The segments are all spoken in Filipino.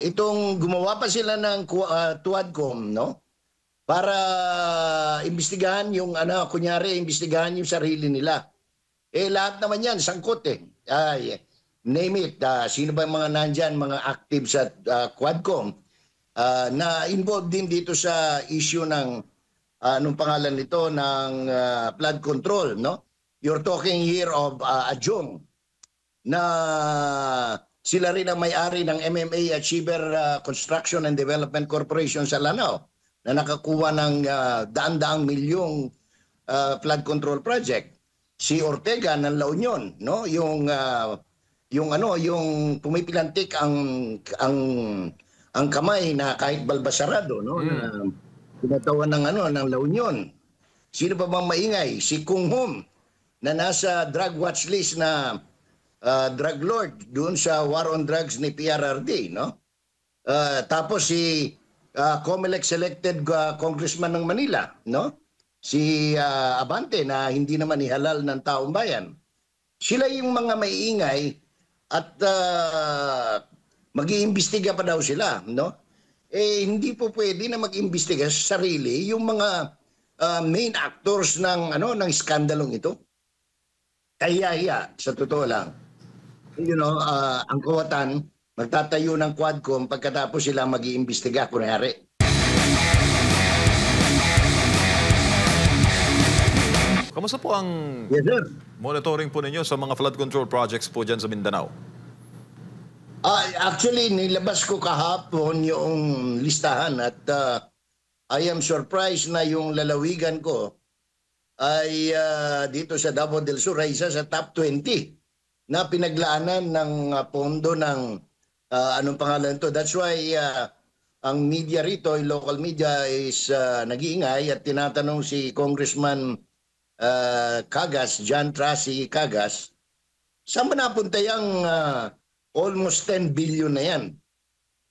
itong gumawa pa sila ng Tuadcom, no? Para imbestigahan yung kunyari imbestigahan yung sarili nila. Lahat naman yan sangkot Ay, name it, sino ba yung mga nandyan, mga active sa Quadcom na involved din dito sa issue ng anong pangalan nito ng flood control, no? You're talking here of Ajong na sila rin ang may-ari ng MMA at Shiver Construction and Development Corporation sa Lanao na nakakuha ng daan-daang milyong flood control project. Si Ortega ng La Union, no? Yung pumipilantik ang kamay na kahit balbasarado, no? Na tinatawan ng La Union. Sino pa bang maingay? Si Kung Hom na nasa drug watch list na drug lord doon sa war on drugs ni PRRD, no? Tapos si COMELEC selected congressman ng Manila, no? Si Abante na hindi naman ihalal ng taong bayan. Sila yung mga maiingay at mag-iimbestiga pa daw sila, no? Hindi po pwede na mag-imbestiga sa sarili yung mga main actors ng skandalong ito. Kaya sa totoo lang. Ang kawatan magtatayo ng Quadcom pagkatapos sila mag-iimbestiga kunyari. Kamusta po ang monitoring po ninyo sa mga flood control projects po dyan sa Mindanao? Actually, nilabas ko kahapon yung listahan at I am surprised na yung lalawigan ko ay dito sa Davao del Sur ay isa sa top 20 na pinaglaanan ng pondo ng anong pangalan to. That's why ang media rito, yung local media is nag-iingay at tinatanong si Congressman Cagas, John Tracy Cagas, saan ba napunta yung almost 10 billion na yan?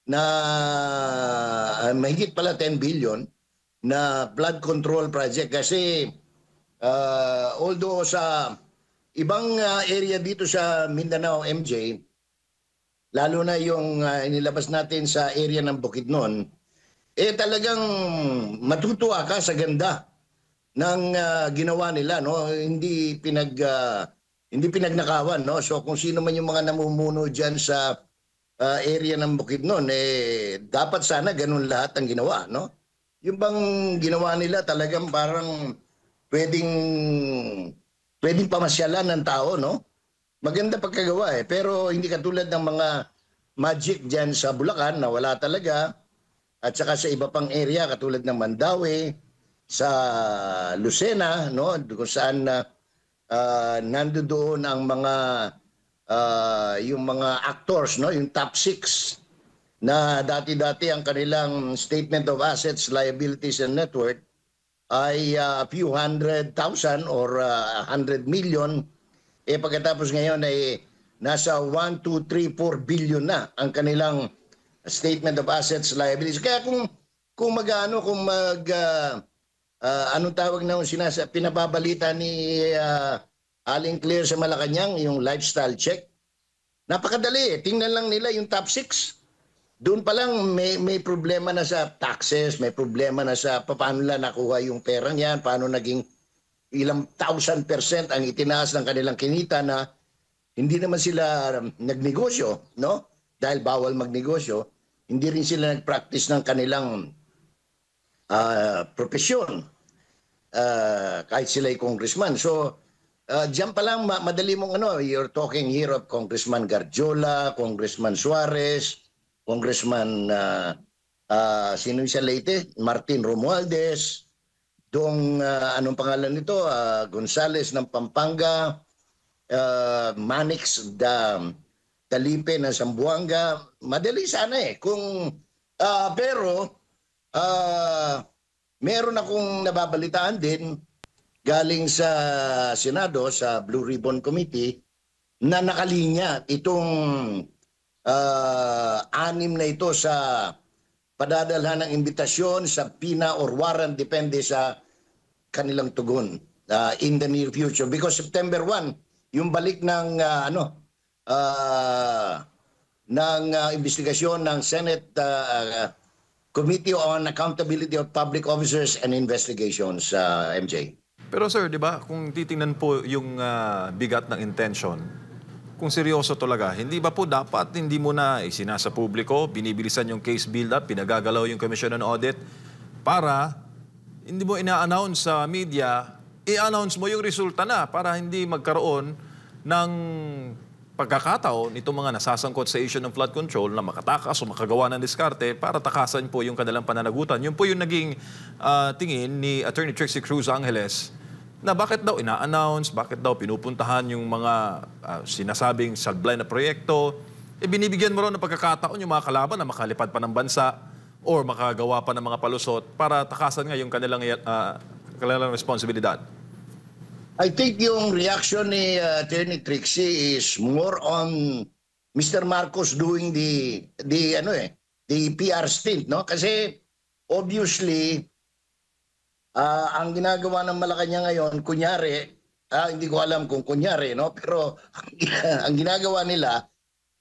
Na mahigit pala 10 billion na flood control project kasi although sa ibang area dito sa Mindanao, MJ, lalo na yung inilabas natin sa area ng Bukidnon, talagang matutuwa ka sa ganda ng ginawa nila, no? Hindi pinagnakawan, no? So kung sino man yung mga namumuno diyan sa area ng Bukidnon, dapat sana ganun lahat ang ginawa, no? Yung bang ginawa nila talagang parang pwedeng pamasyalan ng tao, no? Maganda pagkagawa pero hindi katulad ng mga magic dyan sa Bulacan na wala talaga at saka sa iba pang area katulad ng Mandaue, sa Lucena, no? Kung saan nandoon ang mga yung mga actors, no? Yung top 6 na dati-dati ang kanilang statement of assets, liabilities and net worth ay a few 100,000 or 100 million. Pagkatapos ngayon ay nasa 1, 2, 3, 4 billion na ang kanilang statement of assets, liabilities. Kaya kung anong tawag na pinababalita ni Aling Claire sa Malacanang, yung lifestyle check, napakadali. Tingnan lang nila yung top 6. Doon pa lang may problema na sa taxes, may problema na sa paano nila nakuha yung perang yan, paano naging ilang 1,000% ang itinaas ng kanilang kinita na hindi naman sila nagnegosyo, no? Dahil bawal magnegosyo, hindi rin sila nagpractice ng kanilang profesyon kahit sila ay congressman. So, diyan pa lang madali mong you're talking here of Congressman Garjola, Congressman Suarez, Congressman sino siya Leyte? Martin Romualdez, dong anong pangalan nito? Gonzales ng Pampanga, Manix Talipe ng Zamboanga. Madali sana kung pero meron akong nababalitaan din galing sa Senado, sa Blue Ribbon Committee, na nakalinya itong 6 na ito sa padadalhan ng imbitasyon sa PINA or warrant, depende sa kanilang tugon in the near future. Because September 1, yung balik ng ng investigasyon ng Senate Committee on Accountability of Public Officers and Investigations, MJ. Pero sir, di ba, kung titingnan po yung bigat ng intention, kung seryoso talaga, hindi ba po dapat hindi mo na isinasa publiko, binibilisan yung case build-up, pinagagalaw yung Commission on Audit, para hindi mo ina-announce sa media, i-announce mo yung resulta na para hindi magkaroon ng pagkakataon itong mga nasasangkot sa issue ng flood control na makatakas o makagawa ng diskarte para takasan po yung kanilang pananagutan. Yun po yung naging tingin ni Attorney Trixie Cruz Angeles na bakit daw ina-announce, bakit daw pinupuntahan yung mga sinasabing sablay na proyekto, binibigyan mo rin ng pagkakataon yung mga kalaban na makalipad pa ng bansa or makagawa pa ng mga palusot para takasan nga yung kanilang responsibilidad. I think yung reaction ni Attorney Trixie is more on Mr. Marcos doing the PR stint, no? Kasi obviously ang ginagawa ng Malacanang ngayon, kunyari, hindi ko alam kung kunyari, no? Pero ang ginagawa nila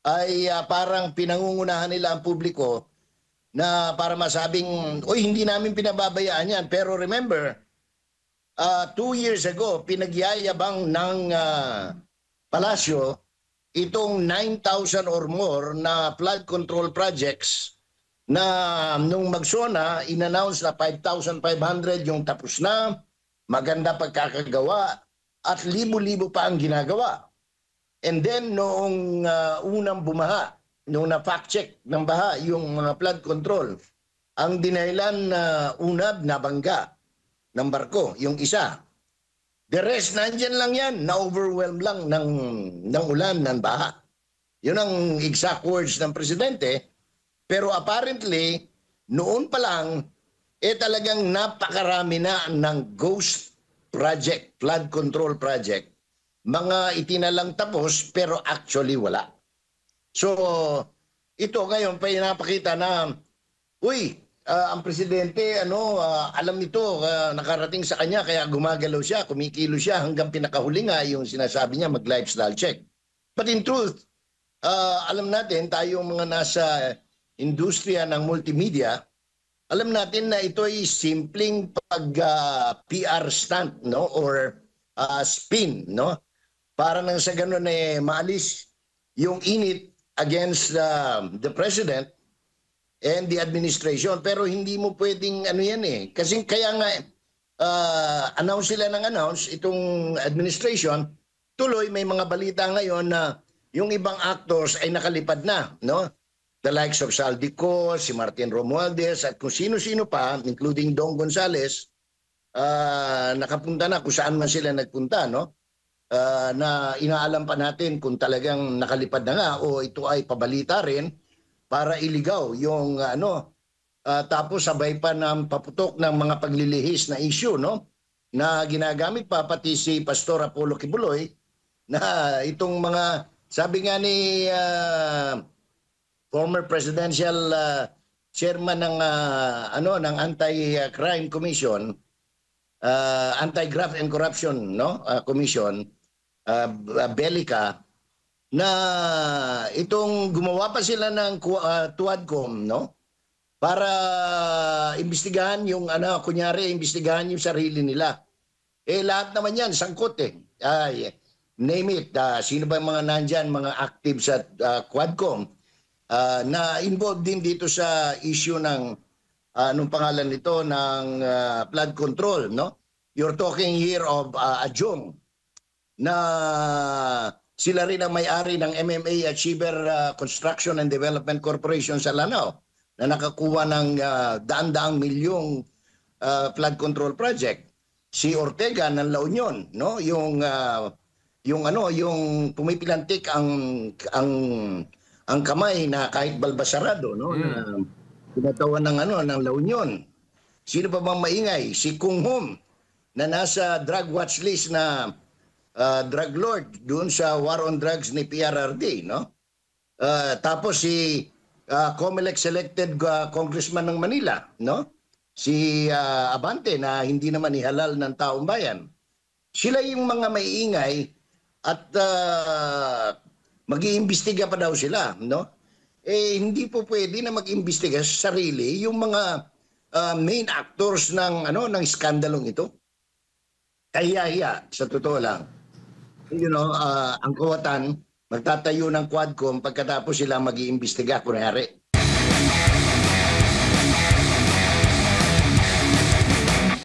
ay parang pinangungunahan nila ang publiko na para masabing, oy, hindi namin pinababayaan yan. Pero remember, 2 years ago, pinagyayabang ng palasyo itong 9,000 or more na flood control projects na nung magsona, in-announce na 5,500 yung tapos na, maganda pagkakagawa, at libo-libo pa ang ginagawa. And then noong unang bumaha, noong na-fact check ng baha yung mga flood control, ang dinahilan na unab nabangga ng barko, yung isa. The rest, nandyan lang yan, na-overwhelm lang ng ulan, ng baha. Yun ang exact words ng presidente. Pero apparently, noon pa lang, talagang napakarami na ng ghost project, flood control project. Mga itinalang tapos, pero actually wala. So, ito ngayon, pinapakita na, uy, ang presidente, alam nito, nakarating sa kanya, kaya gumagalaw siya, kumikilo siya, hanggang pinakahuli nga yung sinasabi niya, mag-lifestyle check. But in truth, alam natin, tayo mga nasa industriya ng multimedia, alam natin na ito ay simpleng PR stunt, no? Or spin, no? Para nang sa ganun maalis yung init against the president and the administration. Pero hindi mo pwedeng kasi kaya nga announce sila ng announce itong administration, tuloy may mga balita ngayon na yung ibang actors ay nakalipad na, no? The likes of Saldico, si Martin Romualdez at kung sino-sino pa, including Dong Gonzales, nakapunta na kung saan man sila nagpunta, no? Na inaalam pa natin kung talagang nakalipad na nga o ito ay pabalita rin para iligaw yung tapos sabay pa ng paputok ng mga paglilihis na issue, no? Na ginagamit pa pati si Pastor Apollo Kibuloy na itong mga, sabi nga ni former presidential chairman ng ng Anti-Crime Commission, Anti-Graft and Corruption, no? Commission, Belica, na itong gumawa pa sila ng Tuadcom, no? Para imbestigahan yung kunyari imbestigahan yung sarili nila. Lahat naman yan sangkot name it, sino ba yung mga nandyan, mga active sa Quadcom na involved din dito sa issue ng anong pangalan nito ng flood control, no? You're talking here of Ajong na sila rin ang may-ari ng MMA Achiever Construction and Development Corporation sa Lanao na nakakuha ng daan-daang milyong flood control project. Si Ortega ng La Union, no? Yung pumipilantik ang kamay na kahit balbasarado, no? Na tinatawan ng La Union. Sino pa bang maingay? Si Kung Hum na nasa drug watch list na drug lord doon sa war on drugs ni PRRD, no? Tapos si COMELEC selected congressman ng Manila, no? Si Abante na hindi naman ihalal ng taong bayan. Sila yung mga maiingay at mag-iimbestiga pa daw sila, no? hindi po pwede na mag-imbestiga sa sarili yung mga main actors ng skandalong ito. Kahiya-hiya, sa totoo lang. Ang kawatan, magtatayo ng Quadcom pagkatapos sila mag-iimbestiga, kunyari.